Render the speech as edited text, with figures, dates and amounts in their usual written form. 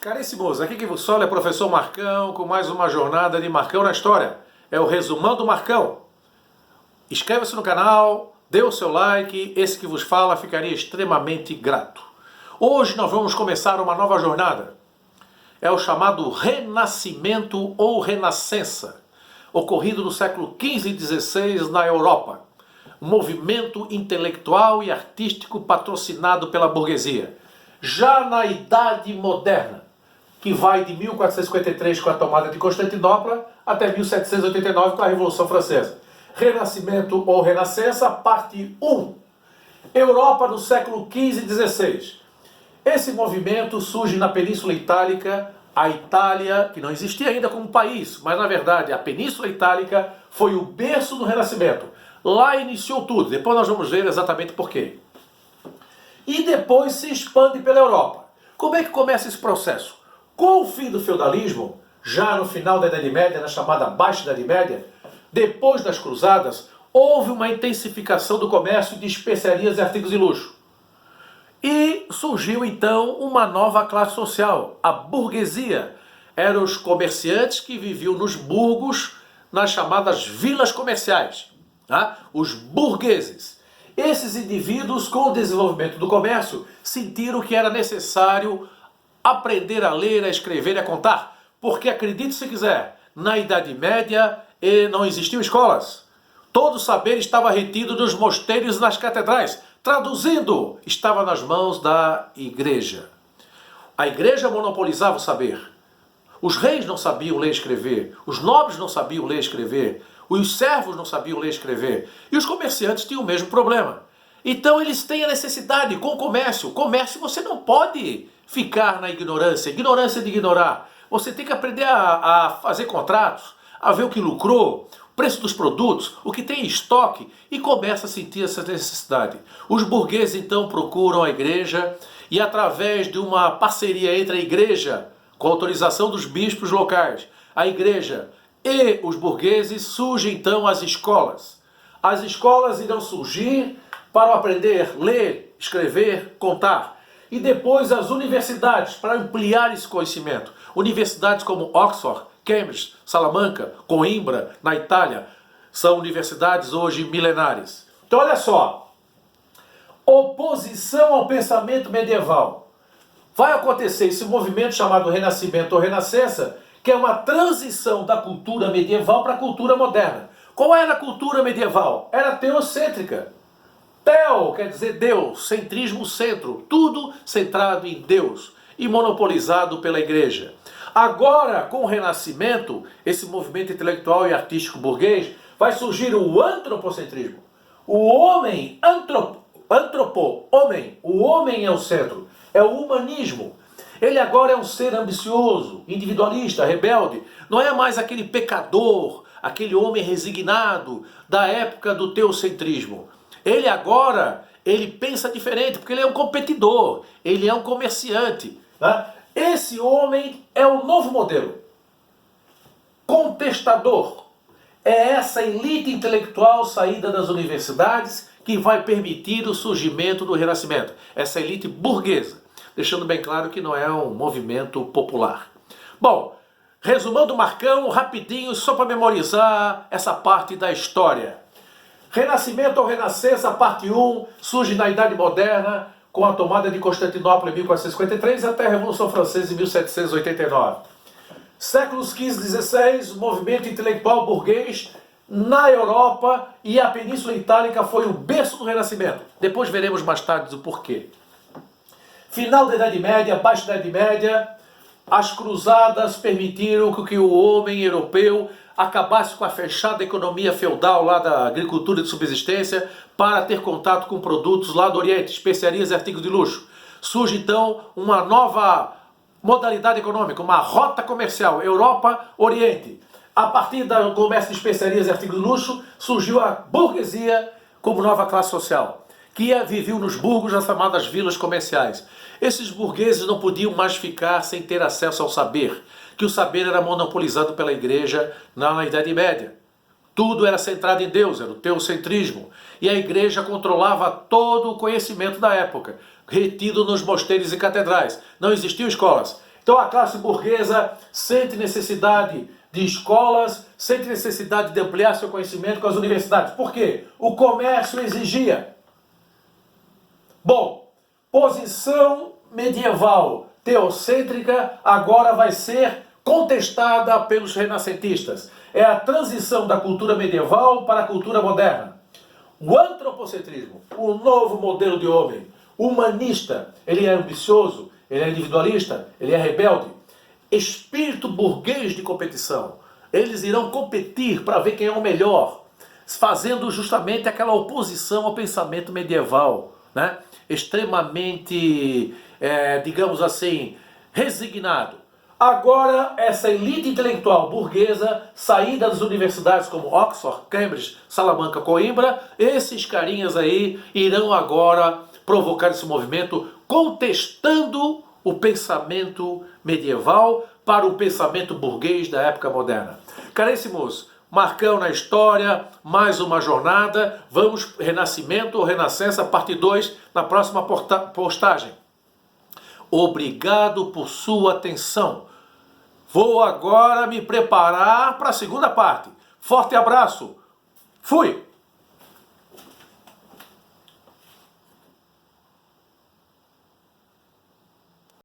Caríssimos, aqui que vos fala é o professor Marcão com mais uma jornada de Marcão na História. É o resumão do Marcão. Inscreva-se no canal, dê o seu like, esse que vos fala ficaria extremamente grato. Hoje nós vamos começar uma nova jornada. É o chamado Renascimento ou Renascença, ocorrido no século XV e XVI na Europa. Um movimento intelectual e artístico patrocinado pela burguesia. Já na Idade Moderna, que vai de 1453 com a tomada de Constantinopla até 1789 com a Revolução Francesa. Renascimento ou Renascença, parte 1. Europa no século XV e XVI. Esse movimento surge na Península Itálica, a Itália, que não existia ainda como país, mas na verdade a Península Itálica foi o berço do Renascimento. Lá iniciou tudo, depois nós vamos ver exatamente por quê. E depois se expande pela Europa. Como é que começa esse processo? Com o fim do feudalismo, já no final da Idade Média, na chamada Baixa Idade Média, depois das cruzadas, houve uma intensificação do comércio de especiarias e artigos de luxo. E surgiu então uma nova classe social, a burguesia. Eram os comerciantes que viviam nos burgos, nas chamadas vilas comerciais, tá? Os burgueses. Esses indivíduos, com o desenvolvimento do comércio, sentiram que era necessário aprender a ler, a escrever e a contar. Porque, acredite se quiser, na Idade Média não existiam escolas. Todo o saber estava retido nos mosteiros e nas catedrais. Traduzindo, estava nas mãos da igreja. A igreja monopolizava o saber. Os reis não sabiam ler e escrever. Os nobres não sabiam ler e escrever. Os servos não sabiam ler e escrever. E os comerciantes tinham o mesmo problema. Então eles têm a necessidade com o comércio. O comércio você não pode ficar na ignorância. Ignorância de ignorar. Você tem que aprender a fazer contratos, a ver o que lucrou, o preço dos produtos, o que tem em estoque, e começa a sentir essa necessidade. Os burgueses então procuram a igreja e, através de uma parceria entre a igreja, com a autorização dos bispos locais, a igreja e os burgueses, surgem então as escolas. As escolas irão surgir para aprender a ler, escrever, contar. E depois as universidades, para ampliar esse conhecimento. Universidades como Oxford, Cambridge, Salamanca, Coimbra, na Itália, são universidades hoje milenares. Então olha só, oposição ao pensamento medieval. Vai acontecer esse movimento chamado Renascimento ou Renascença, que é uma transição da cultura medieval para a cultura moderna. Qual era a cultura medieval? Era teocêntrica. Teo quer dizer Deus, centrismo, centro, tudo centrado em Deus e monopolizado pela igreja. Agora, com o Renascimento, esse movimento intelectual e artístico burguês, vai surgir o antropocentrismo. O homem, homem, o homem é o centro, é o humanismo. Ele agora é um ser ambicioso, individualista, rebelde, não é mais aquele pecador, aquele homem resignado da época do teocentrismo. Ele agora, ele pensa diferente, porque ele é um competidor, ele é um comerciante. Tá? Esse homem é o novo modelo. Contestador. É essa elite intelectual saída das universidades que vai permitir o surgimento do Renascimento. Essa elite burguesa. Deixando bem claro que não é um movimento popular. Bom, resumando o Marcão, rapidinho, só para memorizar essa parte da história. Renascimento ou Renascença, parte 1, surge na Idade Moderna, com a tomada de Constantinopla em 1453 até a Revolução Francesa em 1789. Séculos XV e XVI, movimento intelectual burguês na Europa, e a Península Itálica foi o berço do Renascimento. Depois veremos mais tarde o porquê. Final da Idade Média, Baixa Idade Média, as cruzadas permitiram que o homem europeu acabasse com a fechada economia feudal lá da agricultura de subsistência para ter contato com produtos lá do Oriente, especiarias e artigos de luxo. Surge então uma nova modalidade econômica, uma rota comercial, Europa-Oriente. A partir do comércio de especiarias e artigos de luxo, surgiu a burguesia como nova classe social, que vivia nos burgos, nas chamadas vilas comerciais. Esses burgueses não podiam mais ficar sem ter acesso ao saber, que o saber era monopolizado pela igreja na Idade Média. Tudo era centrado em Deus, era o teocentrismo. E a igreja controlava todo o conhecimento da época, retido nos mosteiros e catedrais. Não existiam escolas. Então a classe burguesa sente necessidade de escolas, sente necessidade de ampliar seu conhecimento com as universidades. Por quê? O comércio exigia. Bom, posição medieval teocêntrica agora vai ser contestada pelos renascentistas. É a transição da cultura medieval para a cultura moderna. O antropocentrismo, o novo modelo de homem, humanista, ele é ambicioso, ele é individualista, ele é rebelde. Espírito burguês de competição. Eles irão competir para ver quem é o melhor, fazendo justamente aquela oposição ao pensamento medieval, né? Extremamente, digamos assim, resignado. Agora, essa elite intelectual burguesa, saída das universidades como Oxford, Cambridge, Salamanca, Coimbra, esses carinhas aí irão agora provocar esse movimento contestando o pensamento medieval para o pensamento burguês da época moderna. Caríssimos, Marcão na história, mais uma jornada, vamos Renascimento ou Renascença, parte 2, na próxima postagem. Obrigado por sua atenção. Vou agora me preparar para a segunda parte. Forte abraço. Fui!